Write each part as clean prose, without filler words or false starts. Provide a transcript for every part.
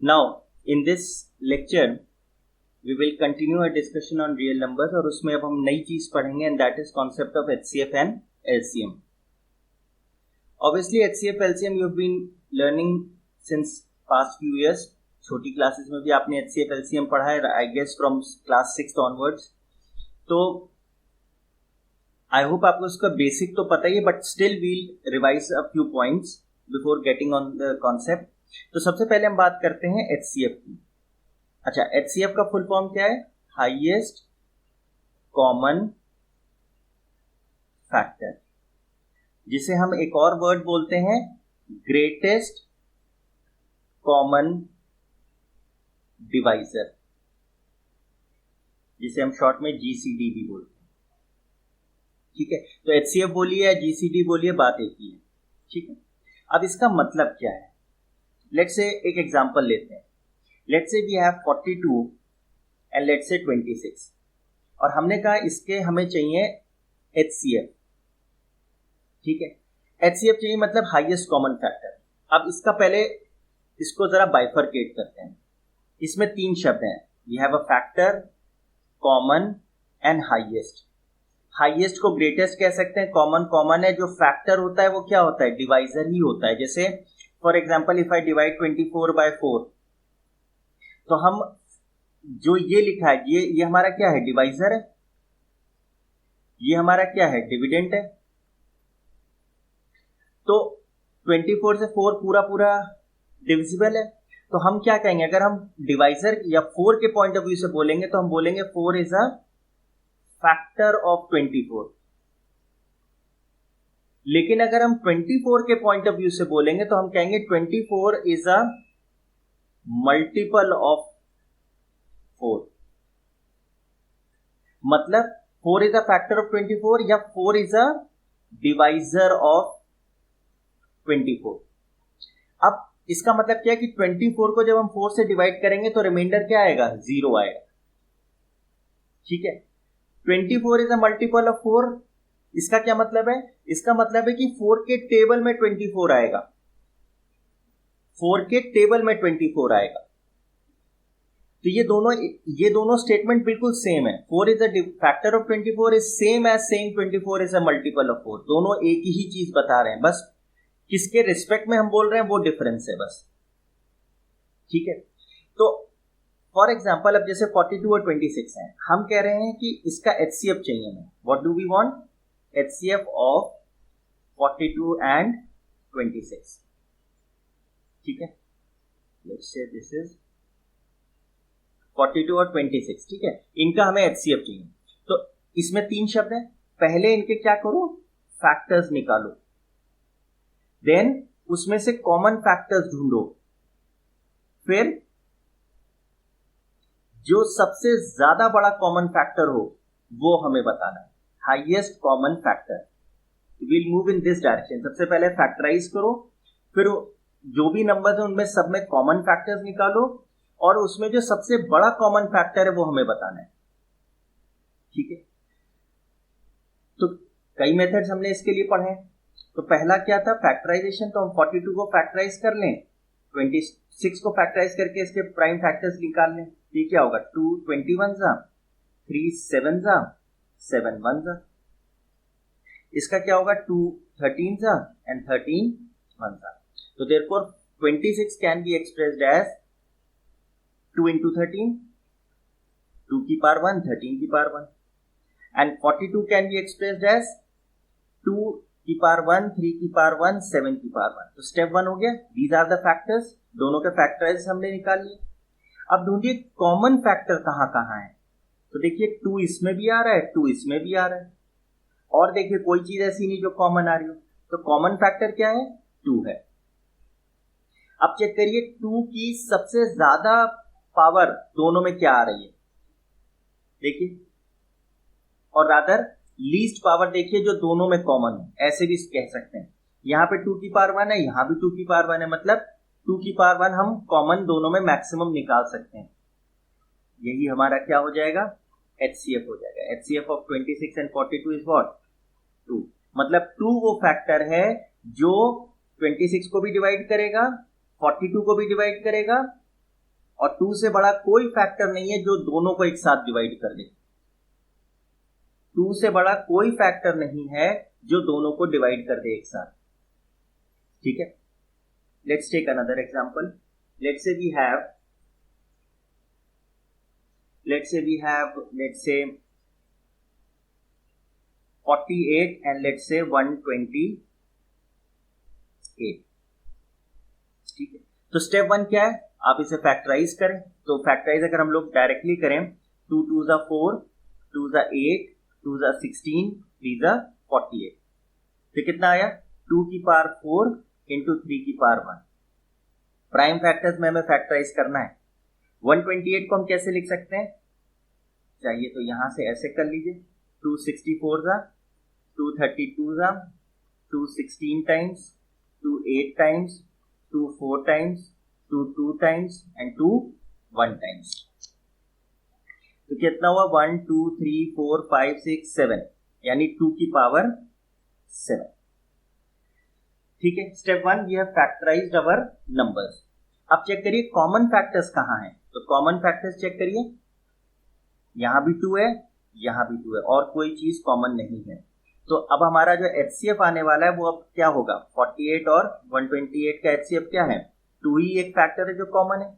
Now in this lecture we will continue a discussion on real numbers, और उसमें अब हम नई चीज पढ़ेंगे and that is concept of HCF एंड LCM. Obviously HCF LCM you have been learning since past few years. छोटी classes में भी आपने HCF LCM पढ़ा है, I guess from class 6 onwards. तो आई होप आपको उसका बेसिक तो पता ही है, but still we'll revise a few points before getting on the concept. तो सबसे पहले हम बात करते हैं HCF की. अच्छा, HCF का फुल फॉर्म क्या है? हाईएस्ट कॉमन फैक्टर, जिसे हम एक और वर्ड बोलते हैं ग्रेटेस्ट कॉमन डिवाइजर, जिसे हम शॉर्ट में GCD भी बोलते हैं. ठीक है, तो HCF बोलिए या GCD बोलिए, बात एक ही है. ठीक है, अब इसका मतलब क्या है? लेट्स से एक एग्जांपल लेते हैं. Let's say we have 42 and let's say 26, और हमने कहा इसके हमें चाहिए HCF. ठीक है, HCF चाहिए मतलब हाईएस्ट कॉमन फैक्टर. अब इसका पहले इसको जरा बाइफरकेट करते हैं. इसमें 3 शब्द हैं. We have a factor, common and highest. Highest को ग्रेटेस्ट कह सकते हैं, कॉमन कॉमन है. जो फैक्टर होता है वो क्या होता है? डिवाइजर ही होता है. जैसे for example if I divide 24 by 4, तो हम जो ये लिखा है ये हमारा क्या है? डिवाइजर है. ये हमारा क्या है? डिविडेंड है. तो 24 से 4 पूरा पूरा डिविजिबल है. तो हम क्या कहेंगे? अगर हम डिवाइजर या 4 के पॉइंट ऑफ व्यू से बोलेंगे तो हम बोलेंगे 4 इज अ फैक्टर ऑफ 24. लेकिन अगर हम 24 के पॉइंट ऑफ व्यू से बोलेंगे तो हम कहेंगे 24 इज अ मल्टीपल ऑफ 4. मतलब 4 इज अ फैक्टर ऑफ 24 या 4 इज अ डिवाइजर ऑफ 24. अब इसका मतलब क्या है कि 24 को जब हम 4 से डिवाइड करेंगे तो रिमाइंडर क्या आएगा? 0 आएगा. ठीक है, 24 इज अ मल्टीपल ऑफ 4. इसका क्या मतलब है? इसका मतलब है कि 4 के टेबल में 24 आएगा. 4 के टेबल में 24 आएगा. तो ये दोनों स्टेटमेंट बिल्कुल सेम है. 4 is a factor of 24 is same as saying 24 is a multiple of 4. दोनों एक ही चीज बता रहे हैं, बस किसके रिस्पेक्ट में हम बोल रहे हैं वो डिफरेंस है बस. ठीक है, तो फॉर एग्जाम्पल अब जैसे 42 और 26 है, हम कह रहे हैं कि इसका HCF चाहिए हमें. What do we want? HCF of 42 and 26. ठीक है, लेट्स से दिस इज 42 और 26. ठीक है, इनका हमें HCF चाहिए. तो इसमें 3 शब्द हैं. पहले इनके क्या करो? फैक्टर्स निकालो. देन उसमें से कॉमन फैक्टर्स ढूंढो. फिर जो सबसे ज्यादा बड़ा कॉमन फैक्टर हो वो हमें बताना है. Highest common factor. Will move in this direction. सबसे पहले फैक्टराइज करो, फिर जो भी नंबर है उनमें सब में कॉमन फैक्टर्स निकालो, और उसमें जो सबसे बड़ा कॉमन फैक्टर है वो हमें बताना है. ठीक है, तो कई मेथड्स हमने इसके लिए पढ़े. तो पहला क्या था? फैक्टराइजेशन. तो हम 42 को फैक्टराइज कर लें, 26 को फैक्टराइज करके इसके प्राइम फैक्टर्स निकाल लें. ये क्या होगा? 2 21 जा, 3 7 जा, 7 1 जा. इसका क्या होगा? 2 13 जा एंड 13 1 जा. तो therefore 26 can be expressed as 2 into 13, 2 की पावर 1, 13 की power 1. And 42 can be expressed as 2 की पावर 1, 3 की पावर 1, 7 की पावर 1. तो स्टेप 1 हो गया. These are the factors. दोनों के फैक्टराइज हमने निकाल लिए. अब ढूंढिए कॉमन फैक्टर कहां कहां है. तो देखिए 2 इसमें भी आ रहा है, 2 इसमें भी आ रहा है, और देखिए कोई चीज ऐसी नहीं जो कॉमन आ रही हो. तो कॉमन फैक्टर क्या है? 2 है. अब चेक करिए 2 की सबसे ज्यादा पावर दोनों में क्या आ रही है, देखिए, और रादर लीस्ट पावर देखिए जो दोनों में कॉमन है. ऐसे भी कह सकते हैं, यहां पे 2 की पावर 1 है, यहां भी 2 की पावर 1 है, मतलब 2 की पावर 1 हम कॉमन दोनों में मैक्सिमम निकाल सकते हैं. यही हमारा क्या हो जाएगा? HCF हो जाएगा. HCF of 26 and 42 is what? 2. मतलब 2 वो फैक्टर है जो 26 को भी डिवाइड करेगा, 42 को भी डिवाइड करेगा, और 2 से बड़ा कोई फैक्टर नहीं है जो दोनों को एक साथ डिवाइड कर दे। 2 से बड़ा कोई फैक्टर नहीं है जो दोनों को डिवाइड कर दे एक साथ। ठीक है, let's take another example. Let's say we have 48 and let's say 128। ठीक है, तो स्टेप 1 क्या है, आप इसे फैक्टराइज करें। तो फैक्टराइज अगर हम लोग डायरेक्टली करें, 2 2 जा 4, 2 जा 8, 2 जा 16, 3 जा 48। तो कितना आया, 2 की पावर 4 इंटू 3 की पावर 1। प्राइम फैक्टर्स में हमें फैक्टराइज करना है। 128 को हम कैसे लिख सकते हैं, चाहिए तो यहां से ऐसे कर लीजिए, 264 जा, 232 जा, 216 times, 28 times, 24 times, 22 times and 21 times. तो कितना हुआ, 1 2 3 4 5 6 7, यानी 2 की पावर 7। ठीक है, step 1 we have factorized our numbers. अब चेक करिए कॉमन फैक्टर्स कहां हैं। तो कॉमन फैक्टर्स चेक करिए, यहां भी 2 है, यहां भी 2 है और कोई चीज कॉमन नहीं है। तो अब हमारा जो HCF आने वाला है वो अब क्या होगा, 48 और 128 का HCF क्या है, 2 ही एक फैक्टर है जो कॉमन है।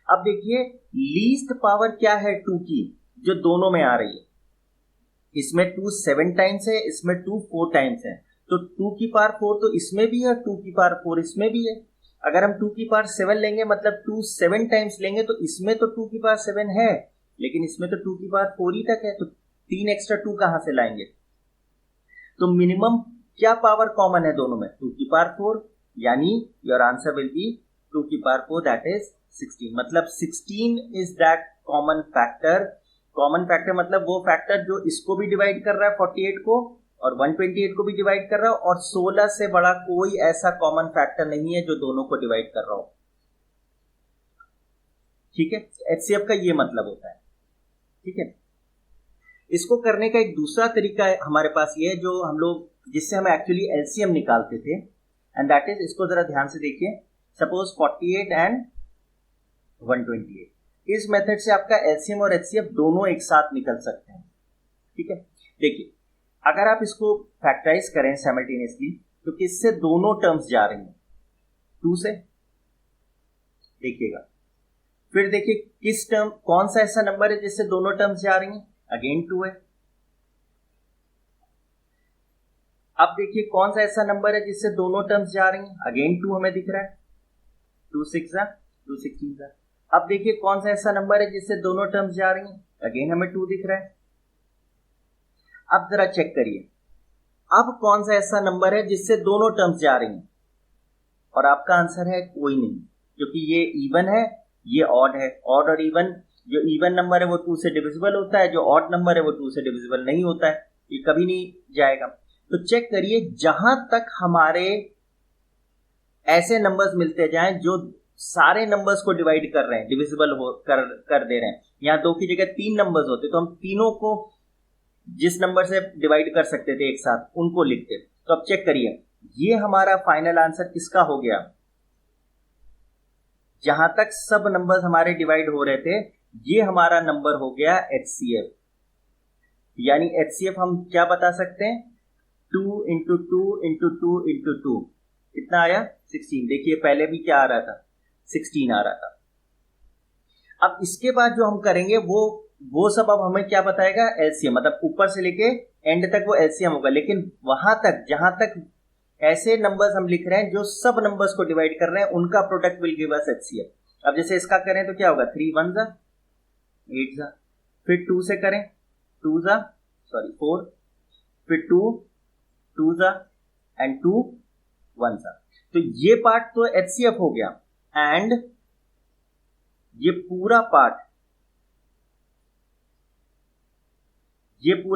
अब देखिए लीस्ट पावर क्या है 2 की, जो दोनों में आ रही है। इसमें 2 7 टाइम्स है, इसमें 2 4 टाइम्स है। तो 2 की पावर 4 तो इसमें भी है, 2 की पावर 4 इसमें भी है। अगर हम 2 की पावर 7 लेंगे, मतलब 2 7 टाइम्स लेंगे, तो इसमें तो 2 की पावर 7 है, लेकिन इसमें तो 2 की पावर 4 ही तक है। तो 3 एक्स्ट्रा 2 कहां से लाएंगे। तो मिनिमम क्या पावर कॉमन है दोनों में, 2 की पावर 4, यानी योर आंसर विल बी 2 की पावर 4 दैट इज 16। मतलब 16 is that common factor. Common factor मतलब वो फैक्टर जो इसको भी डिवाइड कर रहा है 48 को और 128 को भी डिवाइड कर रहा है, और 16 से बड़ा कोई ऐसा कॉमन फैक्टर नहीं है जो दोनों को डिवाइड कर रहा हो। ठीक है, HCF का ये मतलब होता है। ठीक है, इसको करने का एक दूसरा तरीका है हमारे पास, ये जो हम लोग जिससे हम एक्चुअली LCM निकालते थे, एंड दैट इज, इसको जरा ध्यान से देखिए, सपोज 48 एंड 128। इस मेथड से आपका LCM और HCF दोनों एक साथ निकल सकते हैं। ठीक है, देखिए अगर आप इसको फैक्टराइज करें साइमल्टेनियसली, तो किससे दोनों टर्म्स जा रही हैं, 2 से। देखिएगा फिर देखिए किस टर्म, कौन सा ऐसा नंबर है जिससे दोनों टर्म्स जा रही हैं, अगेन 2 है। अब देखिए कौन सा ऐसा नंबर है जिससे दोनों टर्म्स जा रही हैं, अगेन 2 हमें दिख रहा है, 2 6 जा 2 16 जा। अब देखिए कौन सा ऐसा नंबर है जिससे दोनों टर्म्स जा रही हैं, अगेन हमें 2 दिख रहा है। अब जरा चेक करिए, अब कौन सा ऐसा नंबर है जिससे दोनों टर्म्स जा रही हैं, और आपका आंसर है कोई नहीं, क्योंकि ये इवन है, ये ऑड है। ऑड और इवन, जो इवन नंबर है वो 2 से डिविजिबल होता है, जो ऑड नंबर है वो 2 से डिविजिबल नहीं होता है, ये कभी नहीं जाएगा। तो चेक करिए, जहां तक हमारे ऐसे नंबर्स मिलते जाएं जो सारे नंबर्स को डिवाइड कर रहे हैं, डिविजिबल कर दे रहे हैं। यहाँ 2 की जगह 3 नंबर्स होते तो हम तीनों को जिस नंबर से डिवाइड कर सकते थे एक साथ, उनको लिखते। तो अब चेक करिए, ये हमारा फाइनल आंसर किसका हो गया, जहां तक सब नंबर्स हमारे डिवाइड हो रहे थे, ये हमारा नंबर हो गया HCF। यानी HCF हम क्या बता सकते हैं, 2 इंटू 2 इंटू 2 इंटू 2, कितना आया 16। देखिए पहले भी क्या आ रहा था, 16 आ रहा था। अब इसके बाद जो हम करेंगे वो सब अब हमें क्या बताएगा, LCM, मतलब ऊपर से लेके एंड तक वो LCM होगा। लेकिन वहां तक जहां तक ऐसे नंबर्स हम लिख रहे हैं जो सब नंबर्स को डिवाइड कर रहे हैं, उनका product will give us HCF। अब जैसे इसका करें तो क्या होगा, 3 1 जा 8 जा, फिर 2 से करें 2 जा 4, फिर 2 जा एंड 2 1 जा। तो ये पार्ट तो HCF हो गया, एंड ये पूरा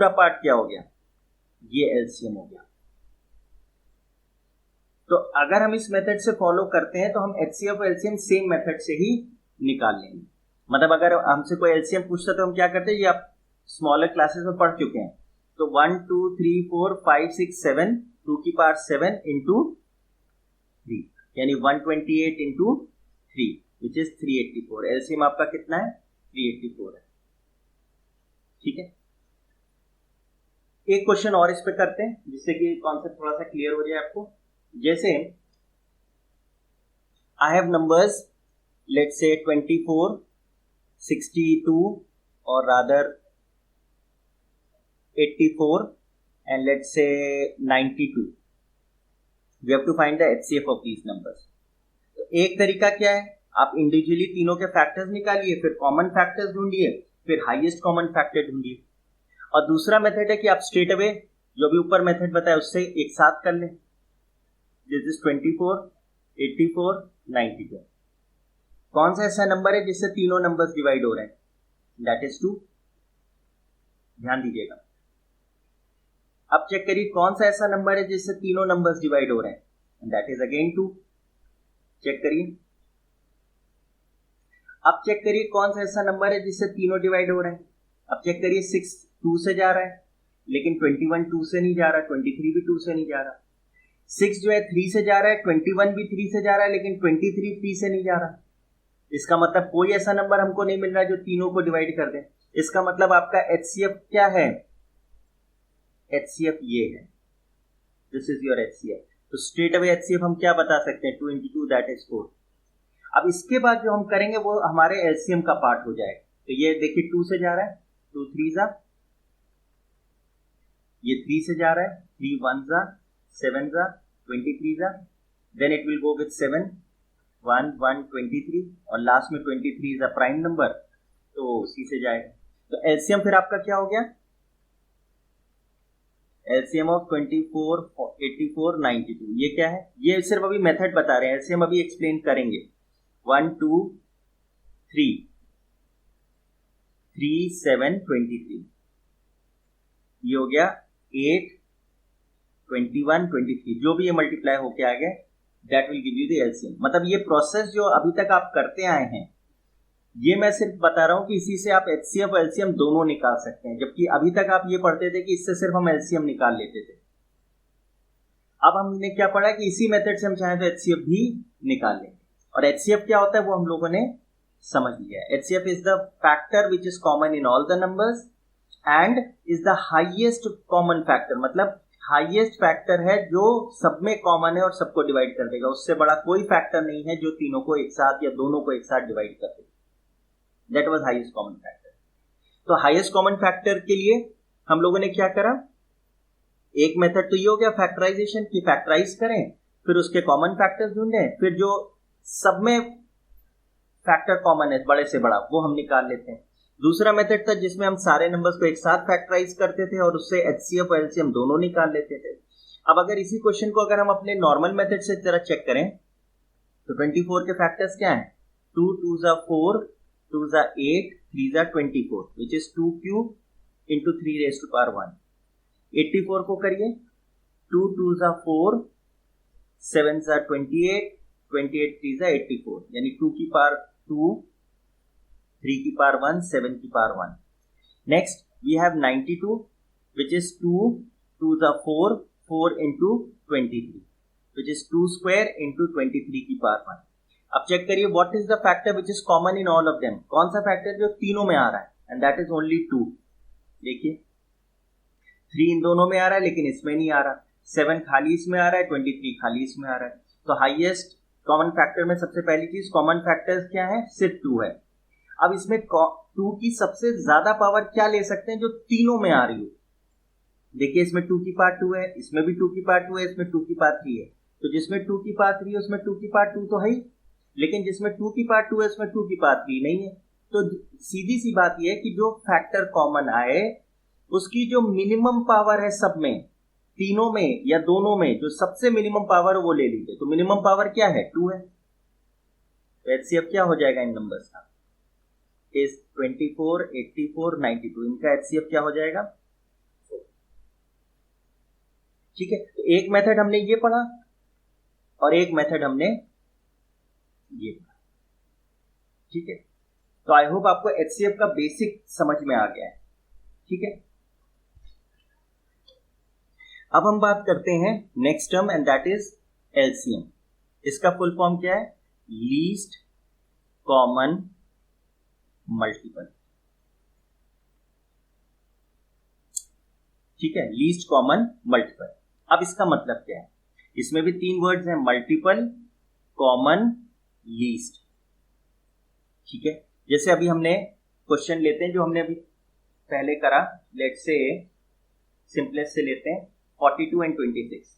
पार्ट क्या हो गया, ये LCM हो गया। तो अगर हम इस मेथड से फॉलो करते हैं तो हम HCF और LCM सेम मेथड से ही निकाल लेंगे। मतलब अगर हमसे कोई LCM पूछता तो हम क्या करते हैं, ये आप स्मॉलर क्लासेस में पढ़ चुके हैं। तो 1 2 3 4 5 6 7, 2 की पावर 7 इंटू 3, यानी 128 इंटू 3, विच इज 384। एलसीएम आपका कितना है? 384 है। ठीक है, एक क्वेश्चन और इस पे करते हैं जिससे कि कॉन्सेप्ट थोड़ा सा क्लियर हो जाए आपको। जैसे I have numbers, let's say 24, 62 और rather 84 and let's say 92. We have to find the HCF of these numbers. तो एक तरीका क्या है, आप इंडिविजुअली तीनों के फैक्टर्स निकालिए, फिर कॉमन फैक्टर्स ढूंढिए, फिर हाईएस्ट कॉमन फैक्टर ढूंढिए। और दूसरा मेथड है कि आप स्ट्रेट अवे जो भी ऊपर मेथड बताया उससे एक साथ कर लें। This is 24, 84, 92। कौन सा ऐसा नंबर है जिससे तीनों नंबर्स डिवाइड हो रहे हैं? That is 2। ध्यान दीजिएगा। अब चेक करिए कौन सा ऐसा नंबर है जिससे तीनों नंबर्स डिवाइड हो रहे हैं? That is again 2। चेक करिए। अब चेक करिए कौन सा ऐसा नंबर है जिससे तीनों डिवाइड हो रहे हैं? अब चेक करिए 6 2 से जा रहा है, लेकिन 21 2 से नहीं जा रहा, 23 भी 2 से नहीं जा रहा। 6 जो है 3 से जा रहा है, 21 भी 3 से जा रहा है, लेकिन 23 3 से नहीं जा रहा। इसका मतलब कोई ऐसा नंबर हमको नहीं मिल रहा जो तीनों को डिवाइड कर दे। इसका मतलब आपका HCF क्या है? HCF ये है, दिस इज योर HCF। तो स्ट्रेट अवे HCF हम क्या बता सकते हैं? 2 into 2 दैट इज 4। अब इसके बाद जो हम करेंगे वो हमारे LCM का पार्ट हो जाएगा। तो ये देखिए 2 से जा रहा है, 2 3 जा, ये 3 से जा रहा है, 3 1 जा, 7 जा, 23 जा, then it will go with 7 1 1 23 और लास्ट में 23 इज अ प्राइम नंबर, तो उसी से जाएगा। तो LCM फिर आपका क्या हो गया? LCM of 24, 84, 92। ये क्या है? ये सिर्फ अभी मेथड बता रहे हैं, LCM अभी एक्सप्लेन करेंगे। 1 2 3 3 7 23, ये हो गया 8 21 23। जो भी ये मल्टीप्लाई होके आ गया that will give you the LCM। मतलब ये प्रोसेस जो अभी तक आप करते आए हैं, ये मैं सिर्फ बता रहा हूं कि इसी से आप HCF और LCM दोनों निकाल सकते हैं, जबकि अभी तक आप ये पढ़ते थे कि इससे सिर्फ हम LCM निकाल लेते थे। अब हमने क्या पढ़ा कि इसी मेथड से हम चाहें तो HCF भी निकाल लेंगे। और HCF क्या होता है वो हम लोगों ने समझ लिया है। HCF is the factor which is common in all the numbers and is the highest common factor. मतलब हाईएस्ट फैक्टर है जो सब में कॉमन है और सबको डिवाइड कर देगा। उससे बड़ा कोई फैक्टर नहीं है जो तीनों को एक साथ या दोनों को एक साथ डिवाइड कर देगा। That was highest common factor. तो हाईएस्ट कॉमन फैक्टर के लिए हम लोगों ने क्या करा? एक मेथड तो ये हो गया फैक्टराइजेशन की, फैक्टराइज करें, फिर उसके कॉमन फैक्टर्स ढूंढें, फिर जो सब में फैक्टर कॉमन है बड़े से बड़ा वो हम निकाल लेते हैं। दूसरा मेथड था जिसमें हम सारे नंबर्स को एक साथ फैक्टराइज करते थे और उससे HCF और LCM दोनों निकाल लेते थे। अब अगर इसी क्वेश्चन को अगर हम अपने नॉर्मल मेथड से जरा चेक करें तो 24 के फैक्टर्स क्या हैं? 2 2 जा 4, 2 जा 8, 3 जा 24, which is 2 cube into 3 raise to power 1। 84 को करिए, 2 2 जा 4, 7 जा 28, 28 3 जा 84, यानी 2 की पावर 2, 3 की पावर 1, 7 की power 1। Next we have 92 which is 2 2 जा 4, 4 into 23, which is 2 square into 23 की पावर 1। अब चेक करिए what is the factor which is common in all of them. कौन सा फैक्टर जो तीनों में आ रहा है? And that is only 2। देखिए 3 इन दोनों में आ रहा है लेकिन इसमें नहीं आ रहा, 7 खाली इसमें आ रहा है, 23 खाली इसमें आ रहा है। तो हाईएस्ट कॉमन फैक्टर में सबसे पहली चीज कॉमन फैक्टर्स क्या है? सिर्फ 2 है। अब इसमें 2 की सबसे ज्यादा पावर क्या ले सकते हैं जो तीनों में आ रही हो? देखिए इसमें 2 की पावर 2 है, इसमें भी 2 की पावर 2 है, इसमें 2 की पावर 3 है। तो जिसमें 2 की पावर 3 है उसमें 2 की पावर 2 तो है ही, लेकिन जिसमें 2 की पावर 2 है उसमें 2 की पावर 3 नहीं है। तो सीधी सी बात यह है कि जो फैक्टर कॉमन आए उसकी जो मिनिमम पावर है सब में, तीनों में या दोनों में, जो सबसे मिनिमम पावर है वो ले लीजिए। तो मिनिमम पावर क्या है? 2 है। तो HCF क्या हो जाएगा इन नंबर्स का? इज 24, 84, 92, इनका HCF क्या हो जाएगा? ठीक है। तो एक मेथड हमने ये पढ़ा और एक मेथड हमने ये पढ़ा। ठीक है। तो आई होप आपको HCF का बेसिक समझ में आ गया है। ठीक है। अब हम बात करते हैं next term and that is LCM। इसका फुल फॉर्म क्या है? Least common multiple. ठीक है, लीस्ट कॉमन मल्टीपल। अब इसका मतलब क्या है, इसमें भी तीन वर्ड्स हैं, मल्टीपल, कॉमन, लीस्ट। ठीक है, जैसे अभी हमने क्वेश्चन लेते हैं जो हमने अभी पहले करा, लेट्स से सिंपलेस्ट से लेते हैं 42 एंड 26।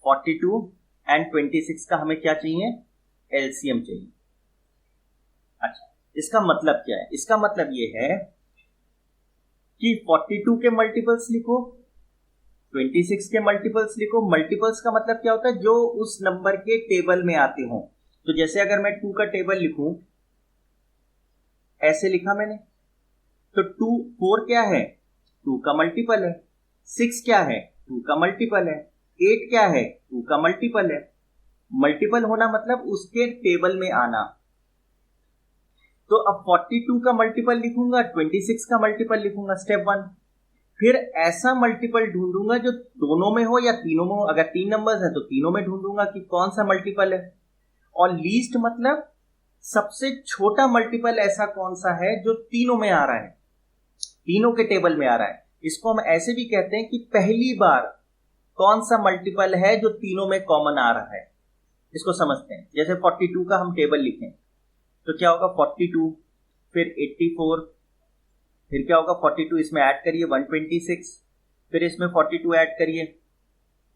42 एंड 26 का हमें क्या चाहिए, एलसीएम चाहिए। अच्छा, इसका मतलब क्या है, इसका मतलब ये है कि 42 के मल्टीपल्स लिखो, 26 के मल्टीपल्स लिखो। मल्टीपल्स का मतलब क्या होता है, जो उस नंबर के टेबल में आते हो। तो जैसे अगर मैं 2 का टेबल लिखूं, ऐसे लिखा मैंने, तो 2 4 क्या है, 2 का मल्टीपल है। 6 क्या है, 2 का मल्टीपल है। 8 क्या है, 2 का मल्टीपल है। मल्टीपल होना मतलब उसके टेबल में आना। तो अब 42 का मल्टीपल लिखूंगा, 26 का मल्टीपल लिखूंगा, स्टेप 1। फिर ऐसा मल्टीपल ढूंढूंगा जो दोनों में हो या तीनों में हो। अगर 3 नंबर्स हैं तो तीनों में ढूंढूंगा कि कौन सा मल्टीपल है। और लीस्ट मतलब सबसे छोटा मल्टीपल ऐसा कौन सा है जो तीनों में आ रहा है, तीनों के टेबल में आ रहा है। इसको हम ऐसे भी कहते हैं कि पहली बार कौन सा मल्टीपल है जो तीनों में कॉमन आ रहा है। इसको समझते हैं। जैसे 42 का हम टेबल लिखें तो क्या होगा, 42, फिर 84, फिर क्या होगा 42 इसमें ऐड करिए 126, फिर इसमें 42 ऐड करिए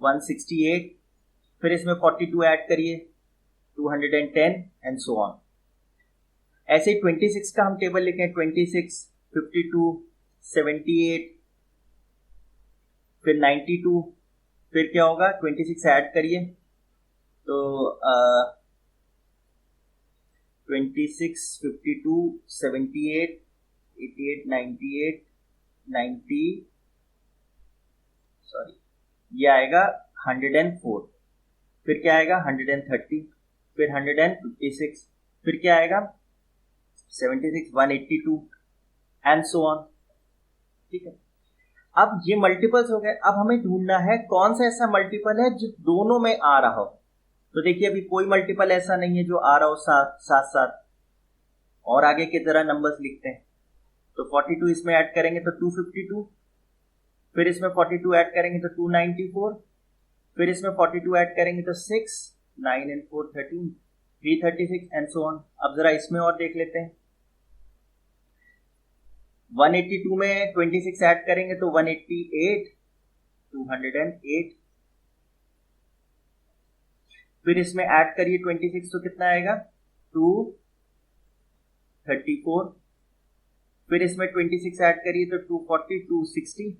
168, फिर इसमें 42 ऐड करिए 210 एंड सो ऑन। ऐसे ही 26 का हम टेबल लिखें, 26, 52, 78, फिर 92, फिर क्या होगा 26 ऐड करिए तो 26, 52, 78, 88, 98, 90, सॉरी ये आएगा 104, फिर क्या आएगा 130, फिर 156, फिर क्या आएगा 76, 182 एंड सो ऑन। ठीक है, अब ये मल्टीपल्स हो गए। अब हमें ढूंढना है कौन सा ऐसा मल्टीपल है जो दोनों में आ रहा हो। तो देखिए अभी कोई मल्टीपल ऐसा नहीं है जो आ रहा हो साथ साथ। और आगे के जरा नंबर्स लिखते हैं। तो 42 इसमें ऐड करेंगे तो 252, फिर इसमें 42 ऐड करेंगे तो 294, फिर इसमें 42 ऐड करेंगे तो 6, 9 एंड 4 13, 336 एंड सो ऑन। अब जरा इसमें और देख लेते हैं। 182 में 26 ऐड करेंगे तो 188, 208, फिर इसमें ऐड करिए 26 तो कितना आएगा 234, फिर इसमें 26 ऐड करिए तो 240, 260,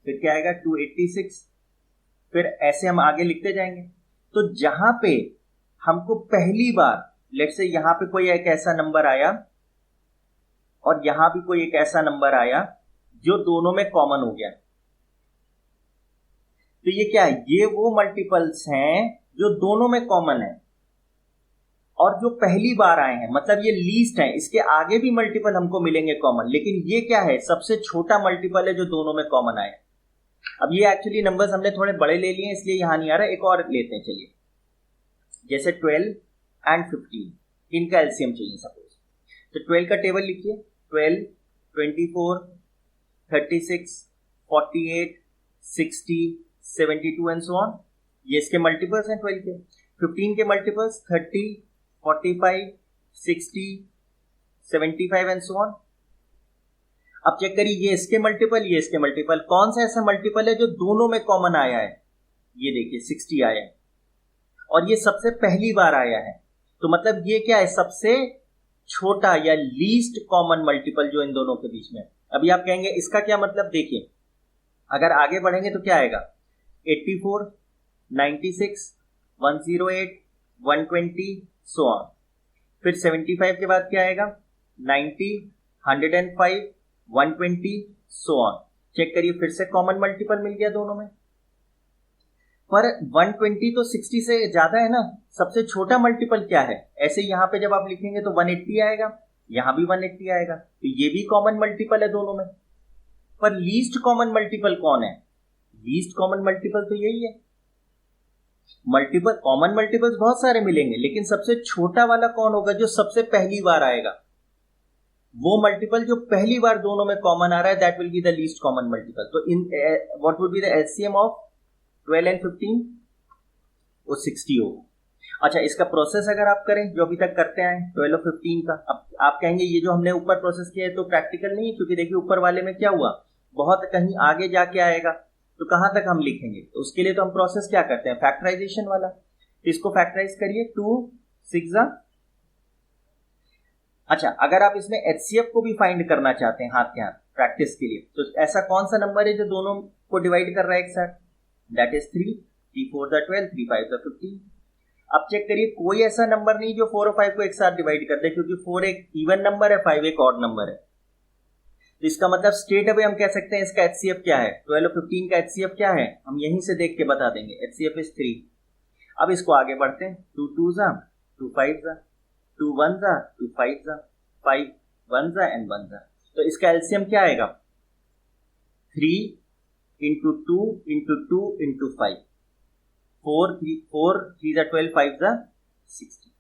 फिर क्या आएगा 286, फिर ऐसे हम आगे लिखते जाएंगे। तो जहां पे हमको पहली बार, लेट्स से यहां पे कोई एक ऐसा नंबर आया और यहां भी कोई एक ऐसा नंबर आया जो दोनों में कॉमन हो गया, तो ये क्या है, ये वो मल्टीपल्स हैं जो दोनों में कॉमन है और जो पहली बार आए हैं, मतलब ये लीस्ट है। इसके आगे भी मल्टीपल हमको मिलेंगे कॉमन, लेकिन ये क्या है, सबसे छोटा मल्टीपल है जो दोनों में कॉमन आए। अब ये एक्चुअली नंबर्स हमने थोड़े बड़े ले लिए इसलिए यहां नहीं आ रहा, एक और लेते हैं चलिए। जैसे 12 एंड 15, इनका एलसीएम चाहिए सपोज। तो 12 का टेबल लिखिए, 12, 24, 36, 48, 60, 72 एंड सो ऑन। ये इसके मल्टीपल्स हैं 12 के। 15 के मल्टीपल्स 30, 45, 60, 75 एंड सो ऑन। अब चेक करिए, ये इसके मल्टीपल, ये इसके मल्टीपल, कौन सा ऐसा मल्टीपल है जो दोनों में कॉमन आया है। ये देखिए 60 आया है और ये सबसे पहली बार आया है। तो मतलब ये क्या है, सबसे छोटा या लीस्ट कॉमन मल्टीपल जो इन दोनों के बीच में। अभी आप कहेंगे इसका क्या मतलब, देखिए अगर आगे बढ़ेंगे तो क्या आएगा 84, 96, 108, 120 सो ऑन। फिर 75 के बाद क्या आएगा 90, 105, 120 सो ऑन। चेक करिए फिर से कॉमन मल्टीपल मिल गया दोनों में। पर 120 तो 60 से ज्यादा है ना, सबसे छोटा मल्टीपल क्या है। ऐसे यहां पे जब आप लिखेंगे तो 180 आएगा, यहां भी 180 आएगा, तो ये भी कॉमन मल्टीपल है दोनों में। पर लीस्ट कॉमन मल्टीपल कौन है, लीस्ट कॉमन मल्टीपल तो यही है। मल्टीपल, कॉमन मल्टीपल्स बहुत सारे मिलेंगे, लेकिन सबसे छोटा वाला कौन होगा? जो सबसे पहली बार आएगा, वो मल्टीपल जो पहली बार दोनों में कॉमन आ रहा है, that will be the least common multiple. तो in what would be the LCM of 12 and 15? वो 60 होगा। अच्छा, इसका प्रोसेस अगर आप करें जो अभी तक करते आए 12 और 15 का, अब आप कहेंगे ये जो हमने ऊपर प्रोसेस किया है तो प्रैक्टिकल नहीं है, क्योंकि देखिए ऊपर वाले में क्या हुआ, बहुत कहीं आगे जाके आएगा, तो कहां तक हम लिखेंगे? तो उसके लिए तो हम प्रोसेस क्या करते हैं, फैक्टराइजेशन वाला। इसको फैक्टराइज करिए, 2 6 अच्छा, अगर आप इसमें HCF को भी फाइंड करना चाहते हैं हाथ के हाथ प्रैक्टिस के लिए, तो ऐसा कौन सा नंबर है जो दोनों को डिवाइड कर रहा है एक साथ? That is 3 3 4 12 3 5 15। अब चेक करिए, कोई ऐसा नंबर नहीं जो 4 और 5 को एक साथ डिवाइड कर दे, क्योंकि 4 एक इवन नंबर है, 5 एक ऑड नंबर है। तो इसका मतलब स्ट्रेट अवे हम कह सकते हैं इसका HCF क्या है, 12 और 15 का HCF क्या है, हम यहीं से देख के बता देंगे। HCF is 3। अब इसको आगे बढ़ते हैं, 2 2 2 5 2 1 2 5 5 1 एंड 1। तो इसका एलसीएम क्या आएगा? 3 इंटू 2 इंटू 2 इंटू 5, 4 3 12 5 60।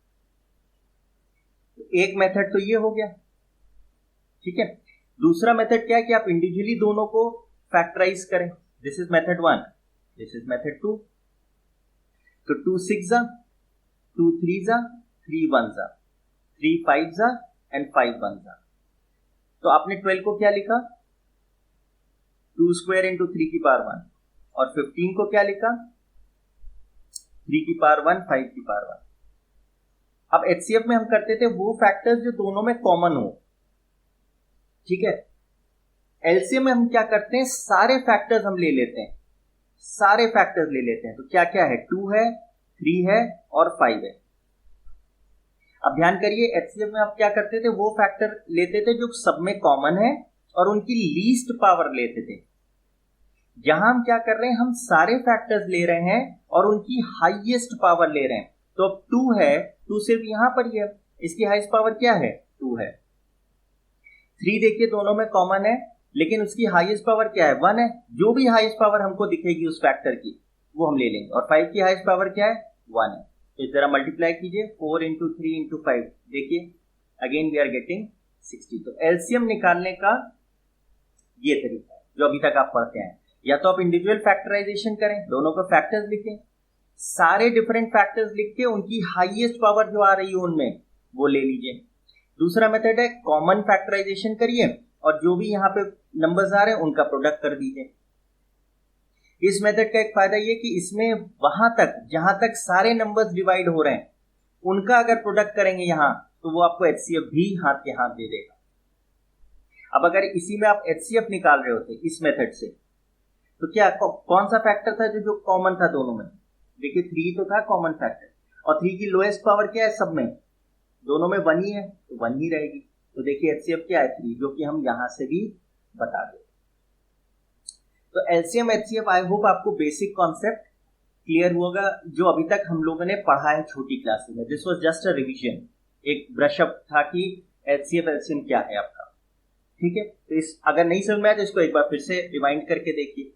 एक मेथड तो ये हो गया, ठीक है। दूसरा मेथड क्या है कि आप इंडिविजुअली दोनों को फैक्टराइज करें। This is method 1, this is method 2। तो 2 6 2 3 3 1 3 5 एंड 5 1। तो आपने 12 को क्या लिखा? 2 स्क्वायर इंटू 3 की पावर 1, और 15 को क्या लिखा? 3 की पावर 1 5 की पावर 1। अब HCF में हम करते थे वो फैक्टर्स जो दोनों में कॉमन हो, ठीक है। LCM में हम क्या करते हैं, सारे फैक्टर्स हम ले लेते हैं, सारे फैक्टर्स ले लेते हैं। तो क्या क्या है? 2 है, 3 है और 5 है। अब ध्यान करिए, HCF में आप क्या करते थे, वो फैक्टर लेते थे जो सब में कॉमन है और उनकी लीस्ट पावर लेते थे। यहां हम क्या कर रहे हैं, हम सारे फैक्टर्स ले रहे हैं और उनकी हाईएस्ट पावर ले रहे हैं। तो अब 2 है, 2 सिर्फ यहां पर ही है, इसकी हाईएस्ट पावर क्या है? 2 है। 3 देखिए दोनों में कॉमन है, लेकिन उसकी हाईएस्ट पावर क्या है? 1 है। जो भी हाईएस्ट पावर हमको दिखेगी उस फैक्टर की वो हम ले लेंगे। और 5 की हाईएस्ट पावर क्या है? 1 है। तो जरा मल्टीप्लाई कीजिए, 4 इंटू 3 इंटू 5, देखिए अगेन वी आर गेटिंग 60। तो एलसीएम निकालने का ये तरीका है जो अभी तक आप पढ़ते हैं। या तो आप इंडिविजुअल फैक्टराइजेशन करें, दोनों को फैक्टर्स लिखें, सारे डिफरेंट फैक्टर्स लिख के उनकी हाईएस्ट पावर जो आ रही है उनमें वो ले लीजिए। दूसरा मेथड है कॉमन फैक्टराइजेशन करिए और जो भी यहाँ पे नंबर्स आ रहे हैं उनका प्रोडक्ट कर दीजिए। इस मेथड का एक फायदा ये कि इसमें वहां तक जहां तक सारे नंबर्स डिवाइड हो रहे हैं उनका अगर प्रोडक्ट करेंगे यहाँ, तो वो आपको HCF भी हाथ के हाथ दे देगा। अब अगर इसी में आप HCF निकाल रहे होते इस मेथड से, तो क्या कौन सा फैक्टर था जो कॉमन था दोनों में? देखिए 3 तो था कॉमन फैक्टर, और 3 की लोएस्ट पावर क्या है? सब में, दोनों में 1 ही है, तो 1 ही रहेगी। तो देखिए HCF क्या है? 3, जो कि हम यहां से भी बता दें। तो LCM HCF, आई होप आपको बेसिक कॉन्सेप्ट क्लियर होगा जो अभी तक हम लोगों ने पढ़ा है छोटी क्लास में। This was just a revision, एक ब्रशअप था कि HCF LCM क्या है आपका, ठीक है। तो इस अगर नहीं समझ में आया तो इसको एक बार फिर से रिमाइंड करके देखिए।